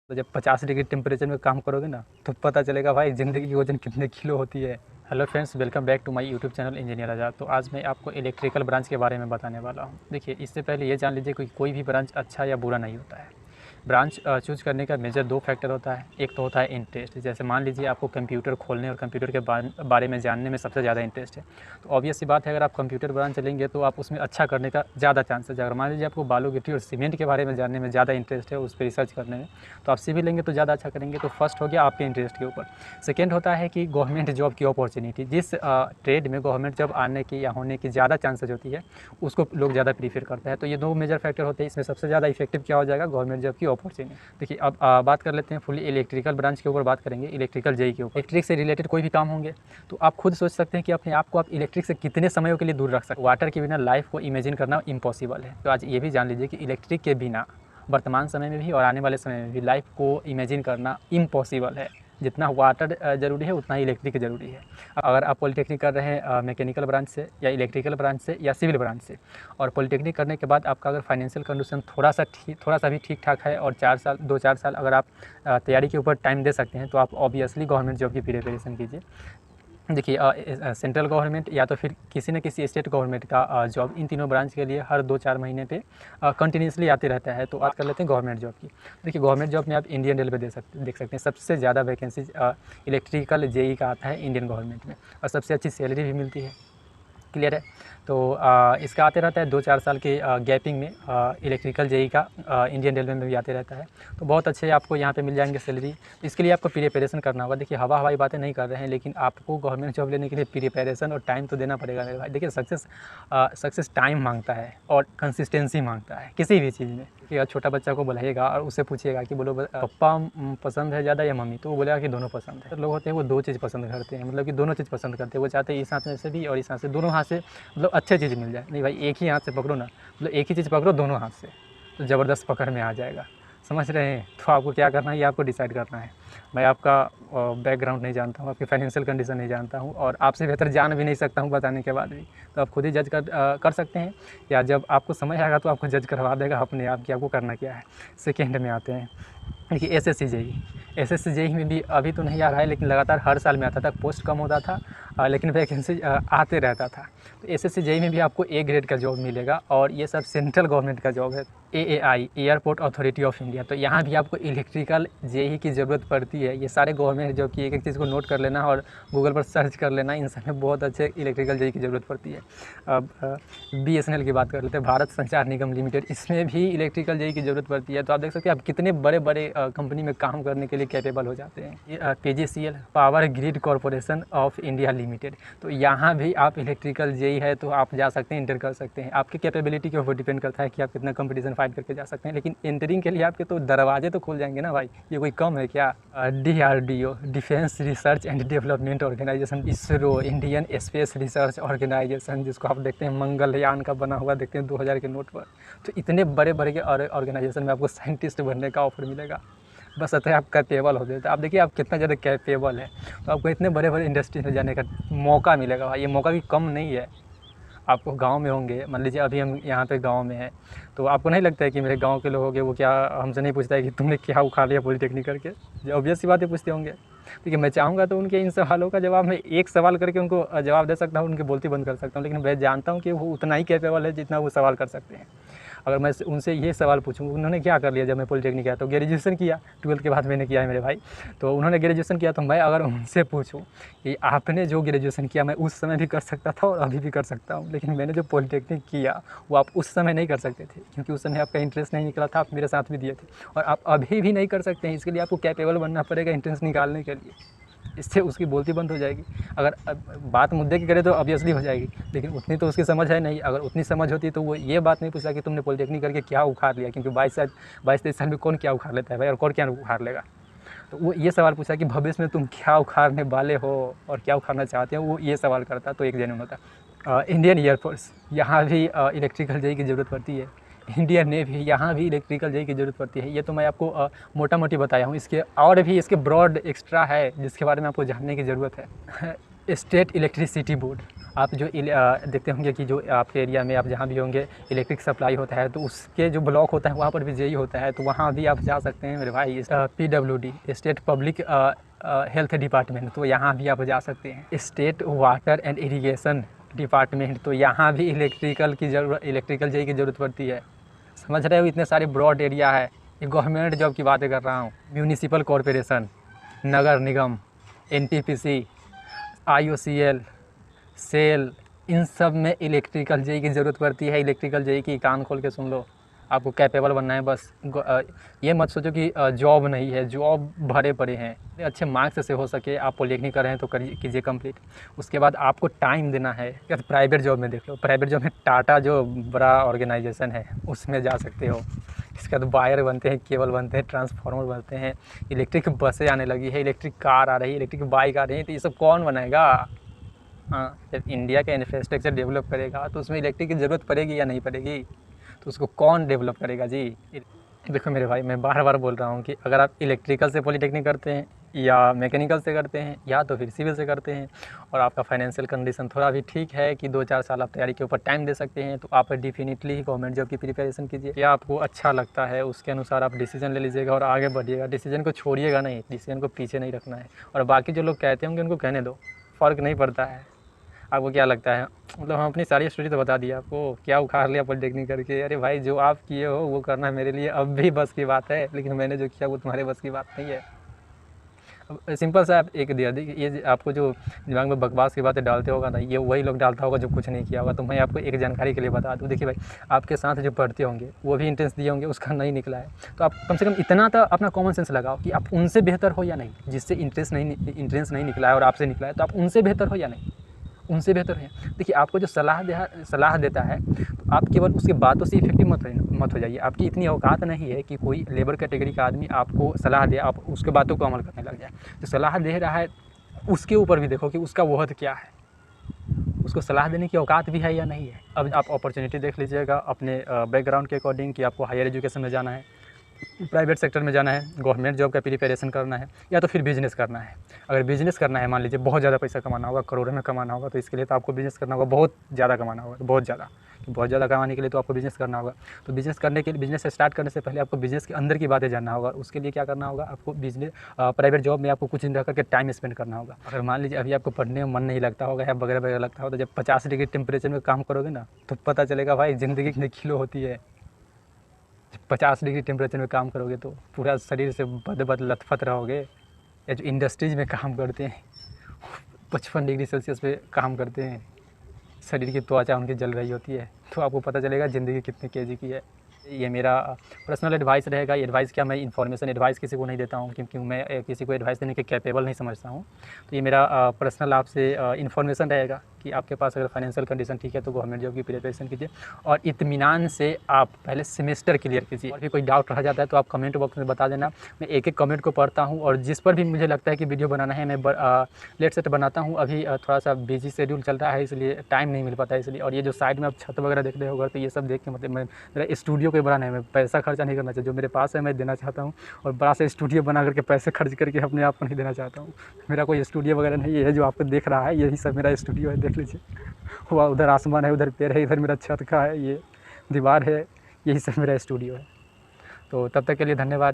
तो जब 50 degree temperature में काम करोगे ना, तो पता चलेगा भाई ज़िंदगी की वज़न कितने किलो होती है। Hello friends, welcome back to my YouTube channel engineer Azad. तो आज मैं आपको इलेक्ट्रिकल ब्रांच के बारे में बताने वाला हूँ। देखिए, इससे पहले ये जान लीजिए कि कोई भी ब्रांच अच्छा या बुरा नहीं होता है। ब्रांच चूज़ करने का मेजर 2 फैक्टर होता है। एक तो होता है इंटरेस्ट, जैसे मान लीजिए आपको कंप्यूटर खोलने और कंप्यूटर के बारे में जानने में सबसे ज़्यादा इंटरेस्ट है। तो ऑब्वियस सी बात है, अगर आप कंप्यूटर ब्रांच लेंगे तो आप उसमें अच्छा करने का ज़्यादा चांसेस है। अगर मान लीजिए आपको बालू, गिट्टी और सीमेंट के बारे में जानने में ज़्यादा इंटरेस्ट है, उस पे रिसर्च करने में, तो आप सिविल लेंगे तो ज़्यादा अच्छा करेंगे। तो फर्स्ट हो गया आपके इंटरेस्ट के ऊपर। सेकेंड होता है कि गवर्नमेंट जॉब की अपॉर्चुनिटी, जिस ट्रेड में गवर्नमेंट जॉब आने की या होने की ज़्यादा चांसेस होती है, उसको लोग ज़्यादा प्रीफर करते हैं। तो ये 2 मेजर फैक्टर होते हैं। इसमें सबसे ज़्यादा इफेक्टिव क्या हो जाएगा? गवर्नमेंट जॉब की अपॉर्चुनिटी। देखिए, अब बात कर लेते हैं फुली इलेक्ट्रिकल ब्रांच के ऊपर। बात करेंगे इलेक्ट्रिकल जेई के ऊपर। इलेक्ट्रिक से रिलेटेड कोई भी काम होंगे तो आप खुद सोच सकते हैं कि अपने आप को आप इलेक्ट्रिक से कितने समयों के लिए दूर रख सकते हैं। वाटर के बिना लाइफ को इमेजिन करना इम्पॉसिबल है। तो आज ये भी जान लीजिए कि इलेक्ट्रिक के बिना वर्तमान समय में भी और आने वाले समय में भी लाइफ को इमेजिन करना इम्पॉसिबल है। जितना वाटर ज़रूरी है, उतना ही इलेक्ट्रिक ज़रूरी है। अगर आप पॉलिटेक्निक कर रहे हैं मैकेनिकल ब्रांच से या इलेक्ट्रिकल ब्रांच से या सिविल ब्रांच से, और पॉलिटेक्निक करने के बाद आपका अगर फाइनेंशियल कंडीशन थोड़ा सा भी ठीक ठाक है और 2-4 साल अगर आप तैयारी के ऊपर टाइम दे सकते हैं, तो आप ऑब्वियसली गवर्नमेंट जॉब की प्रिपरेशन कीजिए। देखिए, सेंट्रल गवर्नमेंट या तो फिर किसी न किसी स्टेट गवर्नमेंट का जॉब, इन तीनों ब्रांच के लिए हर 2-4 महीने पे कंटिन्यूसली आते रहता है। तो बात कर लेते हैं गवर्नमेंट जॉब की। देखिए, गवर्नमेंट जॉब में आप इंडियन रेलवे देख सकते हैं। सबसे ज़्यादा वैकेंसी इलेक्ट्रिकल जेई का आता है इंडियन गवर्नमेंट में, और सबसे अच्छी सैलरी भी मिलती है। क्लियर है? तो इसका आते रहता है 2-4 साल के गैपिंग में। इलेक्ट्रिकल जेई का इंडियन रेलवे में भी आते रहता है। तो बहुत अच्छे आपको यहाँ पे मिल जाएंगे सैलरी। इसके लिए आपको प्रिपरेशन करना होगा। देखिए, हवाई बातें नहीं कर रहे हैं, लेकिन आपको गवर्नमेंट जॉब लेने के लिए प्रिपरेशन और टाइम तो देना पड़ेगा मेरे भाई। देखिए, सक्सेस टाइम मांगता है और कंसिस्टेंसी मांगता है किसी भी चीज़ में। कि छोटा बच्चा को बुलाइएगा और उससे पूछिएगा कि बोलो पप्पा पसंद है ज़्यादा या मम्मी, तो वो बोलेगा कि दोनों पसंद है। तो लोग होते हैं वो 2 चीज़ पसंद करते हैं, मतलब कि दोनों चीज़ पसंद करते हैं। वो चाहते हैं इस हाथ में से भी और इस हाथ से, दोनों हाथ से मतलब अच्छी चीज़ मिल जाए। नहीं भाई, एक ही हाथ से पकड़ो ना, मतलब एक ही चीज़ पकड़ो दोनों हाथ से, तो ज़बरदस्त पकड़ में आ जाएगा। समझ रहे हैं? तो आपको क्या करना है, ये आपको डिसाइड करना है। मैं आपका बैकग्राउंड नहीं जानता हूँ, आपकी फाइनेंशियल कंडीशन नहीं जानता हूँ, और आपसे बेहतर जान भी नहीं सकता हूँ बताने के बाद भी। तो आप खुद ही जज कर सकते हैं, या जब आपको समझ आएगा तो आपको जज करवा देगा अपने आप कि आपको करना क्या है। सेकेंड में आते हैं, देखिए एसएससी जेई में भी अभी तो नहीं आ रहा है, लेकिन लगातार हर साल में आता था। पोस्ट कम होता था लेकिन वैकेंसी आते रहता था। तो एसएससी जेई में भी आपको ए ग्रेड का जॉब मिलेगा, और ये सब सेंट्रल गवर्नमेंट का जॉब है। AAI, airport authority of India, तो यहाँ भी आपको इलेक्ट्रिकल जेई की ज़रूरत पड़ती है। ये सारे गवर्नमेंट जॉब की एक चीज़ को नोट कर लेना और गूगल पर सर्च कर लेना, इन सब में बहुत अच्छे इलेक्ट्रिकल जेई की ज़रूरत पड़ती है। अब बीएसएनएल की बात कर लेते हैं, भारत संचार निगम लिमिटेड, इसमें भी इलेक्ट्रिकल जेई की ज़रूरत पड़ती है। तो आप देख सकते हैं आप कितने बड़े बड़े कंपनी में काम करने के लिए कैपेबल हो जाते हैं। PGCL, power grid corporation of India limited, तो यहाँ भी आप इलेक्ट्रिकल जेई है तो आप जा सकते हैं, इंटर कर सकते हैं। आपकी कैपेबिलिटी के ऊपर डिपेंड करता है कि आप कितना कंपटीशन फाइट करके जा सकते हैं, लेकिन एंटरिंग के लिए आपके तो दरवाजे तो खुल जाएंगे ना भाई, ये कोई कम है क्या? DRDO, defence research and development organisation, ISRO, Indian space research organisation, जिसको आप देखते हैं मंगलयान का बना हुआ देखते हैं 2000 के नोट पर। तो इतने बड़े बड़े ऑर्गेनाइजेशन में आपको साइंटिस्ट बनने का ऑफर मिलेगा, बस अतः आप कैपेबल हो गए। तो आप देखिए आप कितना ज़्यादा कैपेबल है, तो आपको इतने बड़े बड़े इंडस्ट्री में जाने का मौका मिलेगा भाई। ये मौका भी कम नहीं है। आपको गांव में होंगे, मान लीजिए अभी हम यहाँ पे गांव में हैं, तो आपको नहीं लगता है कि मेरे गांव के लोग होंगे वो क्या हमसे नहीं पूछता है कि तुमने क्या उखाड़ लिया पॉलिटेक्निक करके? ऑब्वियस सी बातें पूछते होंगे। देखिए, मैं चाहूँगा तो उनके इन सवालों का जवाब मैं एक सवाल करके उनको जवाब दे सकता हूँ, उनकी बोलती बंद कर सकता हूँ, लेकिन मैं जानता हूँ कि वो उतना ही कैपेबल है जितना वो सवाल कर सकते हैं। अगर मैं उनसे ये सवाल पूछूँ उन्होंने क्या कर लिया जब मैं पॉलिटेक्निक किया, तो ग्रेजुएशन किया, 12th के बाद मैंने किया है मेरे भाई। तो उन्होंने ग्रेजुएशन किया, तो मैं अगर उनसे पूछूँ कि आपने जो ग्रेजुएशन किया मैं उस समय भी कर सकता था और अभी भी कर सकता हूँ, लेकिन मैंने जो पॉलिटेक्निक किया वो आप उस समय नहीं कर सकते थे, क्योंकि उस समय आपका इंटरेस्ट नहीं निकला था, आप मेरे साथ भी दिए थे, और आप अभी भी नहीं कर सकते हैं। इसके लिए आपको कैपेबल बनना पड़ेगा इंटरेस्ट निकालने के लिए, इससे उसकी बोलती बंद हो जाएगी। अगर बात मुद्दे की करें तो ऑब्वियसली हो जाएगी, लेकिन उतनी तो उसकी समझ है नहीं। अगर उतनी समझ होती तो वो ये बात नहीं पूछता कि तुमने पॉलिटेक्निक करके क्या उखाड़ लिया, क्योंकि 22-23 साल में कौन क्या उखाड़ लेता है भाई, और कौन क्या उखाड़ लेगा। तो वो ये सवाल पूछा कि भविष्य में तुम क्या उखाड़ने वाले हो और क्या उखाड़ना चाहते हो, वो ये सवाल करता तो एक जेन्युइन होता। इंडियन एयरफोर्स, यहाँ भी इलेक्ट्रिकल जेई की ज़रूरत पड़ती है। इंडियन नेवी, यहाँ भी इलेक्ट्रिकल जेई की ज़रूरत पड़ती है। ये तो मैं आपको मोटा मोटी बताया हूँ, इसके और भी इसके ब्रॉड एक्स्ट्रा है जिसके बारे में आपको जानने की ज़रूरत है। State electricity board. आप जो देखते होंगे कि जो आपके एरिया में आप जहाँ भी होंगे इलेक्ट्रिक सप्लाई होता है, तो उसके जो ब्लॉक होता है वहाँ पर भी जेई होता है, तो वहाँ भी आप जा सकते हैं मेरे भाई। PWD state public health department, तो यहाँ भी आप जा सकते हैं। State water and irrigation department, तो यहाँ भी इलेक्ट्रिकल जेई की ज़रूरत पड़ती है। समझ रहे हो, इतने सारे ब्रॉड एरिया है। ये गवर्नमेंट जॉब की बातें कर रहा हूँ। म्यूनिसिपल कॉरपोरेशन, नगर निगम, NTPC, IOCL, सेल, इन सब में इलेक्ट्रिकल जेई की ज़रूरत पड़ती है। इलेक्ट्रिकल जेई की कान खोल के सुन लो, आपको कैपेबल बनना है बस। ये मत सोचो कि जॉब नहीं है, जॉब भरे पड़े हैं। अच्छे मार्क्स से हो सके, आप पॉलिटेक्निक कर रहे हैं तो कीजिए कंप्लीट। उसके बाद आपको टाइम देना है। या तो प्राइवेट जॉब में देख लो, प्राइवेट जॉब में टाटा जो बड़ा ऑर्गेनाइजेशन है उसमें जा सकते हो। इसके बाद वायर बनते हैं, केबल बनते हैं, ट्रांसफार्मर बनते हैं, इलेक्ट्रिक बसें आने लगी है, इलेक्ट्रिक कार आ रही है, इलेक्ट्रिक बाइक आ रही है, तो ये सब कौन बनाएगा? हाँ, जब इंडिया का इंफ्रास्ट्रक्चर डेवलप करेगा तो उसमें इलेक्ट्रिक की ज़रूरत पड़ेगी या नहीं पड़ेगी? तो उसको कौन डेवलप करेगा जी? देखो मेरे भाई, मैं बार बार बोल रहा हूँ कि अगर आप इलेक्ट्रिकल से पॉलिटेक्निक करते हैं या मैकेनिकल से करते हैं या तो फिर सिविल से करते हैं और आपका फाइनेंशियल कंडीशन थोड़ा भी ठीक है कि 2-4 साल आप तैयारी के ऊपर टाइम दे सकते हैं, तो आप डेफिनेटली गवर्नमेंट जॉब की प्रिपरेशन कीजिए। या आपको अच्छा लगता है उसके अनुसार आप डिसीजन ले लीजिएगा और आगे बढ़िएगा। डिसीजन को छोड़िएगा नहीं, डिसीजन को पीछे नहीं रखना है। और बाकी जो लोग कहते होंगे उनको कहने दो, फ़र्क नहीं पड़ता है। आपको क्या लगता है? मतलब हम अपनी सारी स्टोरी तो बता दी आपको, क्या उखाड़ लिया पॉलिटेक्निक करके? अरे भाई, जो आप किए हो वो करना मेरे लिए अब भी बस की बात है, लेकिन मैंने जो किया वो तुम्हारे बस की बात नहीं है। अब सिंपल सा आप एक दिया, देखिए ये आपको जो दिमाग में बकवास की बातें डालते होगा ना, ये वही लोग डालता होगा जो कुछ नहीं किया होगा। तो मैं आपको एक जानकारी के लिए बता दूँ, देखिए भाई, आपके साथ जो पढ़ते होंगे वो भी इंट्रेंस दिए होंगे, उसका नहीं निकला है, तो आप कम से कम इतना तो अपना कॉमन सेंस लगाओ कि आप उनसे बेहतर हो या नहीं। जिससे इंट्रेंस नहीं निकला है और आपसे निकला है, तो आप उनसे बेहतर हो या नहीं? उनसे बेहतर है। देखिए, आपको जो सलाह देता है, तो आप केवल उसकी बातों से इफेक्टिव मत हो जाइए। आपकी इतनी औकात नहीं है कि कोई लेबर कैटेगरी का आदमी आपको सलाह दे, आप उसके बातों को अमल करने लग जाए। जो सलाह दे रहा है उसके ऊपर भी देखो कि उसका वहद क्या है, उसको सलाह देने की औकात भी है या नहीं है। अब आप अपॉर्चुनिटी देख लीजिएगा अपने बैकग्राउंड के अकॉर्डिंग कि आपको हायर एजुकेशन में जाना है, प्राइवेट सेक्टर में जाना है, गवर्नमेंट जॉब का प्रिपरेशन करना है, या तो फिर बिज़नेस करना है। अगर बिज़नेस करना है, मान लीजिए बहुत ज़्यादा पैसा कमाना होगा, करोड़ों में कमाना होगा, तो इसके लिए तो आपको बिज़नेस करना होगा, बहुत ज़्यादा कमाना होगा, बहुत ज़्यादा कमाने के लिए तो आपको बिज़नेस करना होगा। तो बिज़नेस स्टार्ट करने से पहले आपको बिज़नेस के अंदर की बातें जानना होगा। उसके लिए क्या करना होगा? आपको प्राइवेट जॉब में आपको कुछ दिन रह करके टाइम स्पेंड करना होगा। अगर मान लीजिए अभी आपको पढ़ने में मन नहीं लगता होगा या वगैरह लगता होगा, तो जब 50 डिग्री टेम्परेचर में काम करोगे ना, तो पता चलेगा भाई ज़िंदगी कितनी किलो होती है। 50 डिग्री टेम्परेचर में काम करोगे तो पूरा शरीर से बद लथपथ रहोगे। या जो इंडस्ट्रीज़ में काम करते हैं 55 डिग्री सेल्सियस पे काम करते हैं, शरीर की त्वचा उनकी जल रही होती है, तो आपको पता चलेगा ज़िंदगी कितने केजी की है। ये मेरा पर्सनल एडवाइस रहेगा। ये एडवाइस क्या, मैं इन्फॉर्मेशन एडवाइस किसी को नहीं देता हूँ, क्योंकि मैं किसी को एडवाइस देने के कैपेबल नहीं समझता हूँ। तो ये मेरा पर्सनल आपसे इन्फॉर्मेशन रहेगा कि आपके पास अगर फाइनेंशियल कंडीशन ठीक है तो गवर्नमेंट जॉब की प्रिपरेशन कीजिए और इत्मीनान से आप पहले सेमेस्टर क्लियर कीजिए। और भी कोई डाउट रह जाता है तो आप कमेंट बॉक्स में बता देना। मैं एक एक कमेंट को पढ़ता हूँ और जिस पर भी मुझे लगता है कि वीडियो बनाना है मैं लेट सेट बनाता हूँ। अभी थोड़ा सा बिजी शेड्यूल चल रहा है, इसलिए टाइम नहीं मिल पाता है इसलिए। और ये जो साइड में आप छत वगैरह देख रहे हो, तो ये सब देख के मतलब मेरा स्टूडियो कोई बड़ा नहीं है, मैं पैसा खर्चा नहीं करना चाहिए। जो मेरे पास है मैं देना चाहता हूँ, और बड़ा सा स्टूडियो बना करके पैसे खर्च करके अपने आप को नहीं देना चाहता हूँ। मेरा कोई स्टूडियो वगैरह नहीं है, जो आपको देख रहा है यही सब मेरा स्टूडियो है, देख लीजिए। हुआ उधर आसमान है, उधर पेड़ है, इधर मेरा छत का है, ये दीवार है, यही सब मेरा स्टूडियो है। तो तब तक के लिए धन्यवाद।